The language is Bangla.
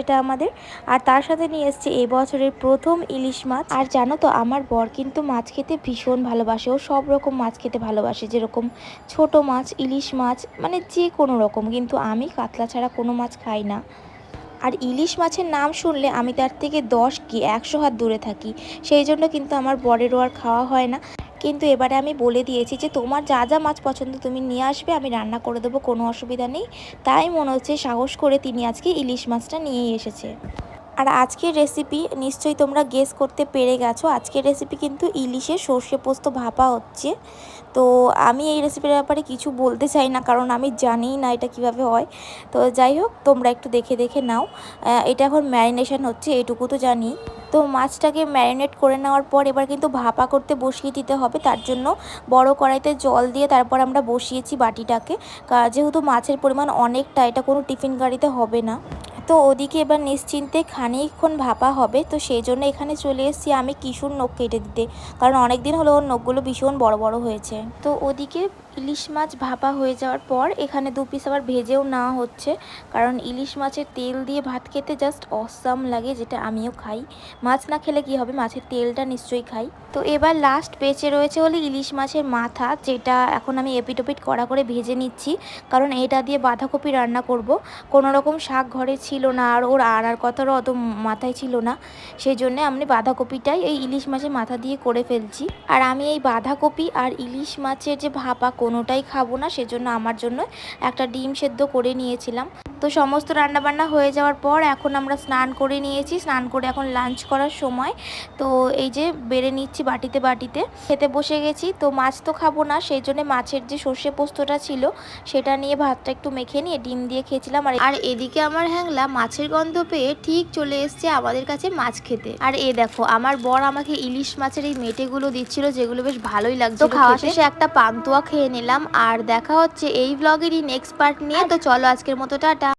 এটা আমাদের। আর তার সাথে নিয়ে এসেছি এই বছরের প্রথম ইলিশ মাছ। আর জানো তো আমার বর কিন্তু মাছ খেতে ভীষণ ভালোবাসে, ও সব রকম মাছ খেতে ভালোবাসে, যেরকম ছোট মাছ, ইলিশ মাছ, মানে যে কোনো রকম। কিন্তু আমি কাতলা ছাড়া কোনো মাছ খাই না। আর ইলিশ মাছের নাম শুনলে আমি তার থেকে 10 কি 100 হাত দূরে থাকি। সেই জন্য কিন্তু আমার বরেরও আর খাওয়া হয় না। কিন্তু এবারে আমি বলে দিয়েছি যে তোমার যা যা মাছ পছন্দ তুমি নিয়ে আসবে, আমি রান্না করে দেবো, কোনো অসুবিধা নেই। তাই মনে হচ্ছে সাহস করে তিনি আজকে ইলিশ মাছটা নিয়েই এসেছে। আর আজকের রেসিপি নিশ্চয়ই তোমরা গেস করতে পেরে গেছো। আজকের রেসিপি কিন্তু ইলিশের সর্ষে পোস্ত ভাপা হচ্ছে। তো আমি এই রেসিপির ব্যাপারে কিছু বলতে চাই না, কারণ আমি জানিই না এটা কিভাবে হয়। তো যাই হোক, তোমরা একটু দেখে দেখে নাও। এটা এখন ম্যারিনেশন হচ্ছে, এইটুকু তো জানি। তো মাছটাকে ম্যারিনেট করে নেওয়ার পর এবার কিন্তু ভাপা করতে বসিয়ে দিতে হবে। তার জন্য বড় কড়াইতে জল দিয়ে তারপর আমরা বসিয়েছি বাটিটাকে। যেহেতু মাছের পরিমাণ অনেকটা, এটা কোনো টিফিন গাড়িতে হবে না। তো ওদিকে এবার নিশ্চিন্তে খানিকক্ষণ ভাপা হবে। তো সেই জন্য এখানে চলে এসেছি আমি কিশুর নখ কেটে দিতে, কারণ অনেক দিন হলো ওর নখগুলো ভীষণ বড় বড় হয়েছে। তো ওদিকে ইলিশ মাছ ভাপা হয়ে যাওয়ার পর এখানে 2 পিস আবার ভেজেও নেওয়া হচ্ছে, কারণ ইলিশ মাছের তেল দিয়ে ভাত খেতে জাস্ট অসাম লাগে, যেটা আমিও খাই। মাছ না খেলে কি হবে, মাছের তেলটা নিশ্চয়ই খাই। তো এবার লাস্ট বেঁচে রয়েছে হলে ইলিশ মাছের মাথা, যেটা এখন আমি এপিটোপিট কড়া করে ভেজে নিচ্ছি, কারণ এটা দিয়ে বাঁধাকপি রান্না করব। কোনো রকম শাক ঘরে ছিল না, আর ওর আর কথারও অত মাথায় ছিল না। সেই জন্যে আমি বাঁধাকপিটাই এই ইলিশ মাছের মাথা দিয়ে করে ফেলছি। আর আমি এই বাঁধাকপি আর ইলিশ মাছের যে ভাপা কোনোটাই খাবো না, সেজন্য আমার জন্য একটা ডিম সেদ্ধ করে নিয়েছিলাম। তো সমস্ত রান্নাবান্না হয়ে যাওয়ার পর এখন আমরা স্নান করে নিয়েছি, স্নান করে এখন লাঞ্চ করার সময়। তো এই যে বেড়ে নিচ্ছি বাটিতে বাটিতে, খেতে বসে গেছি। তো মাছ তো খাবো না, সেই জন্য মাছের যে সর্ষে পোস্তটা ছিল সেটা নিয়ে ভাতটা একটু মেখে নিয়ে ডিম দিয়ে খেয়েছিলাম। আর এদিকে আমার হ্যাংলা মাছের গন্ধ পেয়ে ঠিক চলে এসছে আমাদের কাছে মাছ খেতে। আর দেখো আমার বর আমাকে ইলিশ মাছের এই মেটেগুলো দিচ্ছিল, যেগুলো বেশ ভালোই লাগছিল। তো খাওয়া শেষে একটা পান্তুয়া খেয়ে নিলাম। আর দেখা হচ্ছে এই ব্লগেরই নেক্সট পার্ট নিয়ে। তো চলো আজকের মতো টাটা।